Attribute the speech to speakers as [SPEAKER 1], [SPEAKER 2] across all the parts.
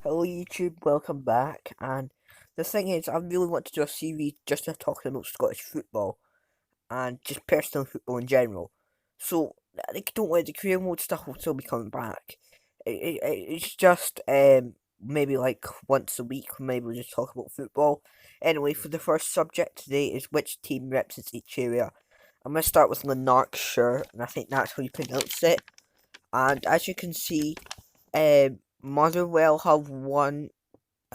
[SPEAKER 1] Hello YouTube, welcome back. And the thing is, I really want to do a series just to talk about Scottish football and just personal football in general. So, don't worry, the career mode stuff will still be coming back. It's just maybe like once a week, maybe we'll just talk about football. Anyway, for the first subject today is which team represents each area. I'm going to start with Lanarkshire, and I think that's how you pronounce it. And as you can see, Motherwell have won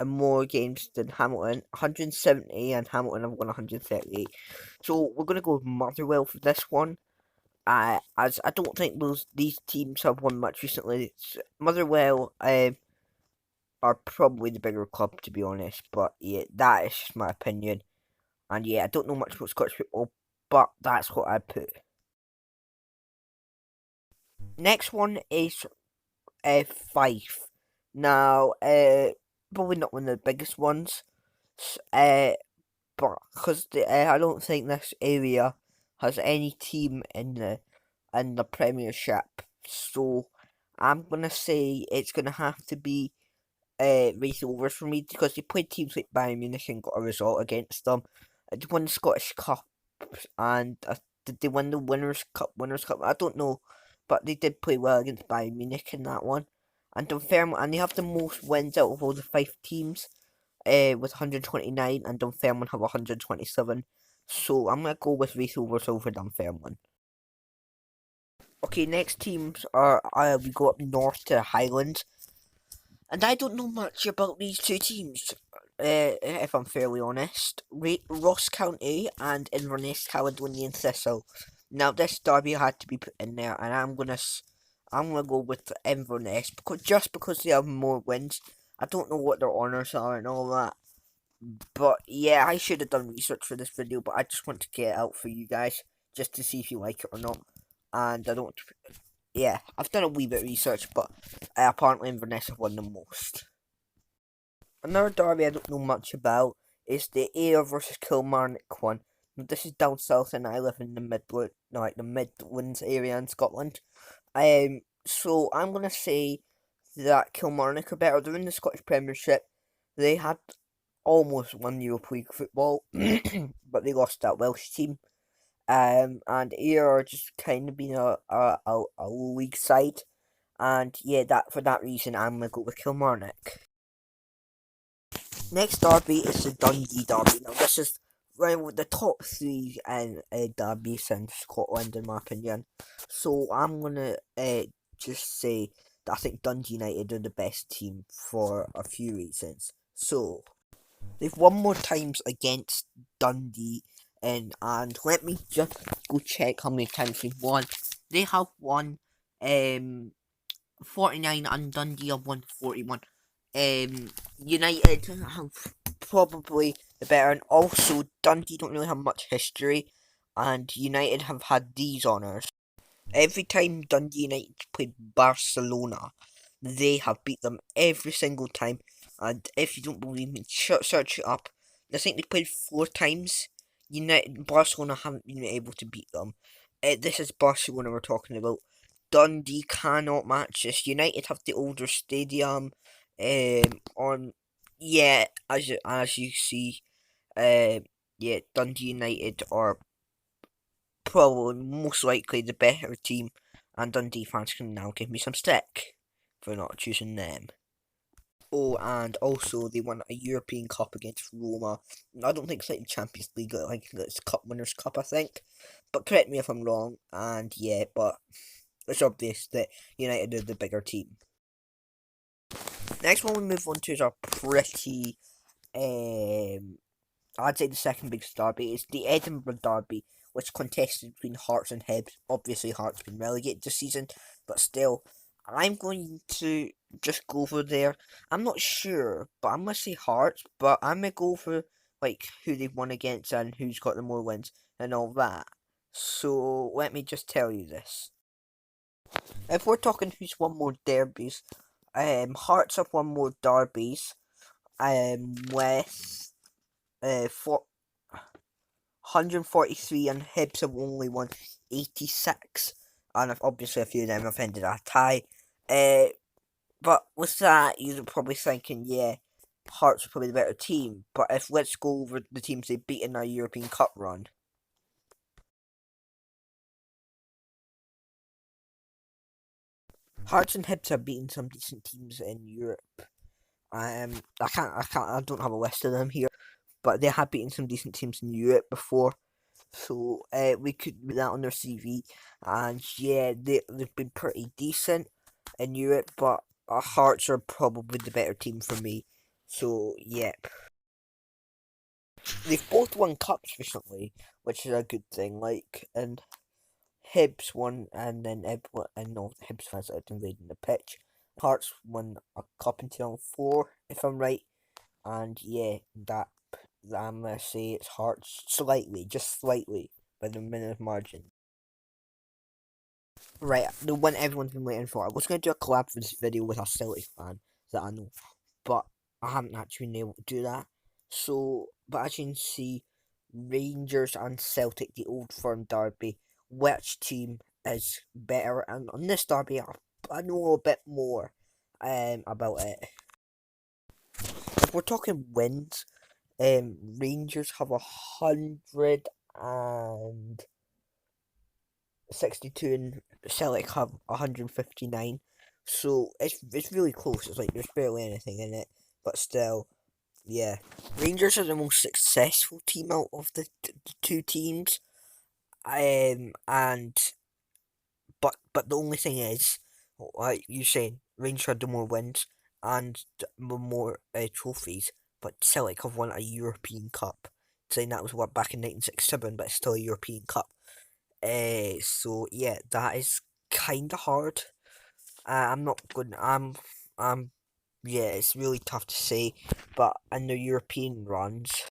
[SPEAKER 1] more games than Hamilton, 170, and Hamilton have won 138. So we're gonna go with Motherwell for this one. As I don't think these teams have won much recently. Motherwell are probably the bigger club, to be honest. But yeah, that is just my opinion. And yeah, I don't know much about Scottish football, but that's what I put. Next one is Fife. Now, probably not one of the biggest ones. Uh, but because I don't think this area has any team in the Premiership, so I'm gonna say it's gonna have to be Raith Rovers for me because they played teams like Bayern Munich and got a result against them. They won the Scottish Cup and did they win the Winners' Cup? Winners' Cup? I don't know, but they did play well against Bayern Munich in that one. And Dunfermline, and they have the most wins out of all the five teams with 129, and Dunfermline have 127. So I'm gonna go with Raith Rovers over Dunfermline. Okay, next teams are we go up north to Highlands, and I don't know much about these two teams. If I'm fairly honest, Ross County and Inverness, Caledonian Thistle. Now this derby had to be put in there, and I'm gonna go with Inverness because they have more wins. I don't know what their honours are and all that. But yeah, I should have done research for this video, but I just want to get it out for you guys, just to see if you like it or not. And I don't, yeah, I've done a wee bit of research, but apparently Inverness have won the most. Another derby I don't know much about is the Ayr versus Kilmarnock one. This is down south, and I live in the the Midlands area in Scotland. So I'm gonna say that Kilmarnock are better. They're in the Scottish Premiership. They had almost won Europa League football, but they lost that Welsh team. And Ayr are just kind of being a league side, and yeah, that for that reason I'm gonna go with Kilmarnock. Next derby is the Dundee derby. Now this is one of the top three derbies in Scotland, in my opinion. So I'm gonna just say that I think Dundee United are the best team for a few reasons. So they've won more times against Dundee, and let me just go check how many times they've won. They have won 49 and Dundee have won 41. United have probably the better, and also Dundee don't really have much history, and United have had these honours. Every time Dundee United played Barcelona, they have beat them every single time. And if you don't believe me, search it up. I think they played 4 times. Barcelona haven't been able to beat them. This is Barcelona we're talking about. Dundee cannot match this. United have the older stadium. On yeah, as you see, yeah, Dundee United are probably most likely the better team, and Dundee fans can now give me some stick for not choosing them. Oh, and also they won a European Cup against Roma. I don't think it's like the Champions League, like it's Cup Winners' Cup, I think. But correct me if I'm wrong. And yeah, but it's obvious that United are the bigger team. Next one we move on to is our pretty, I'd say the second biggest derby is the Edinburgh Derby, which contested between Hearts and Hibs. Obviously, Hearts been relegated this season, but still, I'm going to just go over there. I'm not sure, but I'm gonna say Hearts, but I'm gonna go for like who they've won against and who's got the more wins and all that. So let me just tell you this. If we're talking who's won more derbies, Hearts have won more derbies, with for 143, and Hibs have only won 86, and obviously a few of them have ended a tie. Uh, But with that, you're probably thinking, yeah, Hearts are probably the better team. But if let's go over the teams they beat in our European Cup run. Hearts and Hibs have beaten some decent teams in Europe. I don't have a list of them here, but they have beaten some decent teams in Europe before. So we could put that on their CV, and yeah, they've been pretty decent in Europe, but our Hearts are probably the better team for me. So yep, they've both won cups recently, which is a good thing. Like, and Hibs won, and then and no, Hibs fans out invading the pitch. Hearts won a cup in 2004, if I'm right, and yeah, that I'm gonna say it's Hearts slightly, just slightly, by the minute margin. Right, the one everyone's been waiting for. I was gonna do a collab for this video with a Celtic fan that I know, but I haven't actually been able to do that. So, but as you can see, Rangers and Celtic, the Old Firm derby, which team is better? And on this derby, I know a bit more about it. If we're talking wins, Rangers have 162 and Celtic have 159. So it's really close. It's like there's barely anything in it, but still, yeah. Rangers are the most successful team out of the two teams. And but the only thing is, like you saying, Rangers had the more wins and the more trophies, but Celtic have won a European Cup. Saying that was what back in 1967, but it's still a European Cup. So yeah, that is kind of hard. I'm not good. Yeah, it's really tough to say, but in the European runs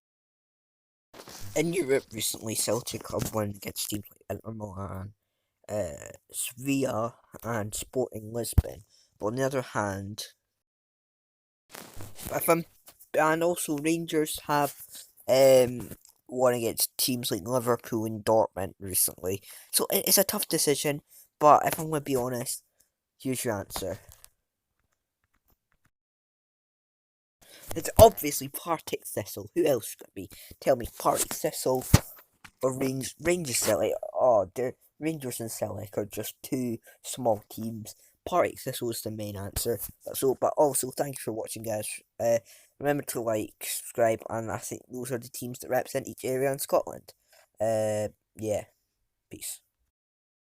[SPEAKER 1] in Europe recently, Celtic have won against teams like Inter Milan, Sevilla, and Sporting Lisbon. But on the other hand, if I'm and also Rangers have um won against teams like Liverpool and Dortmund recently. So it's a tough decision, but if I'm gonna be honest, here's your answer. It's obviously Partick Thistle. Who else could it be? Tell me, Partick Thistle or Rangers Celtic? Oh, Rangers and Celtic are just two small teams. Partick Thistle is the main answer. But also, thank you for watching, guys. Remember to like, subscribe, and I think those are the teams that represent each area in Scotland. Yeah, peace.